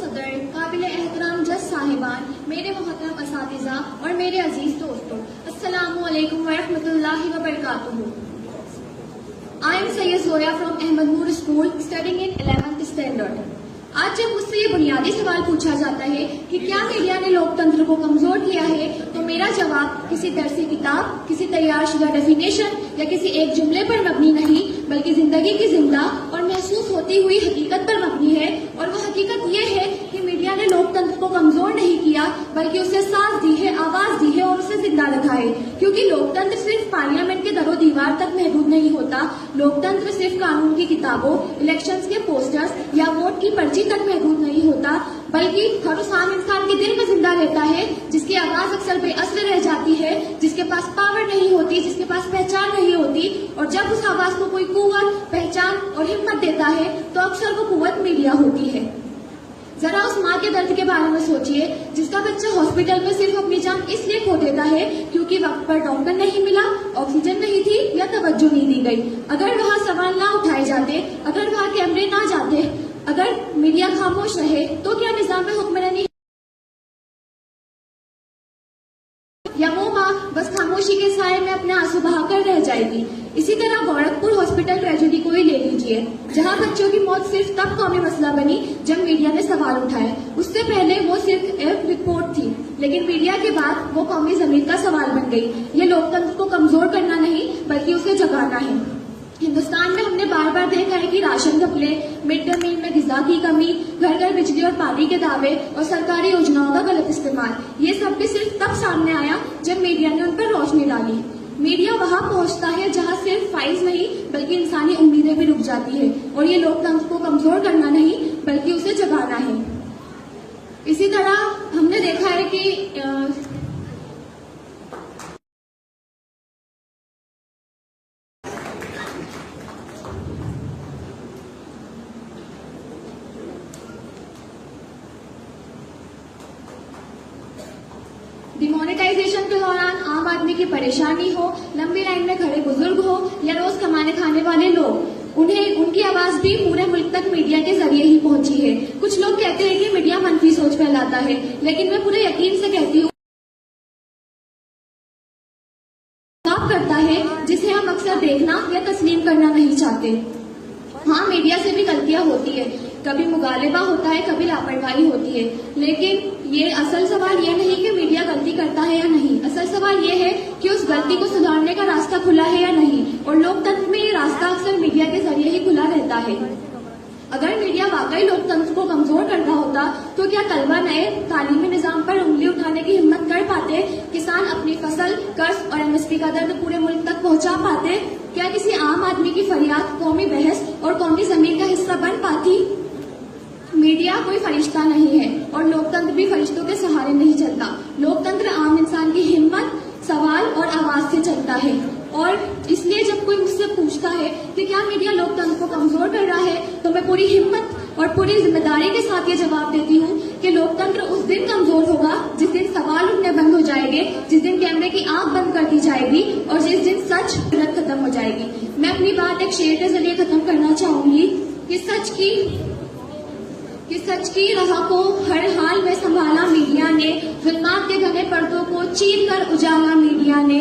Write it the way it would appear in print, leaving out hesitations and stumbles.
सदर, काबिल एहतराम जज साहिबान, मेरे मोहतरम असातिज़ा और मेरे अजीज दोस्तों, अस्सलामु अलैकुम वरहमतुल्लाहि वबरकातुहू। I am Sayyid Zoya from Ahmad Noor School, studying in 11th standard. आज जब मुझसे ये बुनियादी सवाल पूछा जाता है कि क्या मीडिया ने लोकतंत्र को कमजोर किया है, तो मेरा जवाब किसी दरसी किताब, किसी तैयार शुदा डेफिनेशन या किसी एक जुमले पर मबनी नहीं, बल्कि जिंदगी की जिंदा और महसूस होती हुई हकीकत पर मबनी है। और वह हकीकत ये है कि मीडिया ने लोकतंत्र को कमजोर नहीं किया, बल्कि उसे सांस दी है, आवाज दी है और उसे जिंदा रखा है। क्योंकि लोकतंत्र सिर्फ पार्लियामेंट के दरो दीवार तक महदूद नहीं होता। लोकतंत्र सिर्फ कानून की किताबों, इलेक्शंस के पोस्टर्स या वोट की पर्ची तक महदूद नहीं होता, बल्कि हर उस आम इंसान के दिल में जिंदा रहता है, जिसकी आवाज अक्सर बेअसर रह जाती है, जिसके पास पावर नहीं होती, जिसके पास पहचान नहीं होती। और जब उस आवाज को कोई कुव्वत, पहचान और हिम्मत देता है, तो अक्सर वो कुव्वत मीडिया होती है। जरा उस माँ के दर्द के बारे में सोचिए, जिसका बच्चा हॉस्पिटल में सिर्फ अपनी जान इसलिए खो देता है क्योंकि वक्त पर डॉक्टर नहीं मिला, ऑक्सीजन नहीं थी या तवज्जो नहीं दी गई। अगर वहाँ सवाल ना उठाए जाते, अगर वहाँ कैमरे ना जाते, अगर मीडिया खामोश रहे, तो क्या निजाम में हुक्मरानी या वो माँ बस खामोशी के साए में अपने आंसू बहाकर रह जाएगी। इसी तरह गोरखपुर हॉस्पिटल ट्रेजेडी को ही ले लीजिए, जहां बच्चों की मौत सिर्फ तब कौमी मसला बनी जब मीडिया ने सवाल उठाए। उससे पहले वो सिर्फ एक रिपोर्ट थी, लेकिन मीडिया के बाद वो कौमी जमीर का सवाल बन गई। ये लोकतंत्र को कमजोर करना नहीं, बल्कि उसे जगाना है। हिंदुस्तान में हमने बार बार देखा है कि राशन घपले, मिड डे मील में ग़िज़ा की कमी, घर घर बिजली और पानी के दावे और सरकारी योजनाओं का गलत इस्तेमाल, ये सब भी सिर्फ तब सामने आया जब मीडिया ने उन पर रोशनी डाली। मीडिया वहां पहुंचता है जहां सिर्फ फाइल्स नहीं, बल्कि इंसानी उम्मीदें भी रुक जाती है। और ये लोकतंत्र को कमजोर करना नहीं, बल्कि उसे जगाना है। इसी तरह हमने देखा है कि डिमोनेटाइजेशन के दौरान आम आदमी की परेशानी हो, लंबी लाइन में खड़े बुजुर्ग हो या रोज कमाने खाने वाले लोग, उन्हें उनकी आवाज भी पूरे मुल्क तक मीडिया के जरिए ही पहुंची है। कुछ लोग कहते हैं कि मीडिया मनफी सोच फैलाता है, लेकिन मैं पूरे यकीन से कहती हूँ काम करता है जिसे हम अक्सर देखना या तस्लीम करना नहीं चाहते। हाँ, मीडिया से भी गलतियां होती है, कभी मुगालिबा होता है, कभी लापरवाही होती है, लेकिन ये असल सवाल ये नहीं कि मीडिया गलती करता है या नहीं। असल सवाल ये है कि उस गलती को सुधारने का रास्ता खुला है या नहीं। और लोकतंत्र में ये रास्ता अक्सर मीडिया के जरिए ही खुला रहता है। अगर मीडिया वाकई लोकतंत्र को कमजोर करता होता, तो क्या तलबा नए तालीमी निजाम पर उंगली उठाने की हिम्मत कर पाते? किसान अपनी फसल, कर्ज और एमएसपी का दर्द पूरे मुल्क तक पहुंचा पाते? क्या किसी आम आदमी की फरियाद कौमी बहस और कौमी जमीन का हिस्सा बन पाती? मीडिया कोई फरिश्ता नहीं है और लोकतंत्र भी फरिश्तों के सहारे नहीं चलता। लोकतंत्र आम इंसान की हिम्मत, सवाल और आवाज से चलता है। और इसलिए जब कोई मुझसे पूछता है कि क्या मीडिया लोकतंत्र को कमजोर कर रहा है, तो मैं पूरी हिम्मत और पूरी जिम्मेदारी के साथ ये जवाब देती हूँ कि लोकतंत्र उस दिन कमजोर होगा जिस दिन सवाल उठने बंद हो जाएंगे, जिस दिन कैमरे की आंख बंद कर दी जाएगी और जिस दिन सच खत्म हो जाएगी। मैं अपनी बात एक शेर के जरिए खत्म करना चाहूंगी कि सच की राह को हर हाल में संभाला मीडिया ने, जुल्मात के घने पर्दों को चीर कर उजाला मीडिया ने।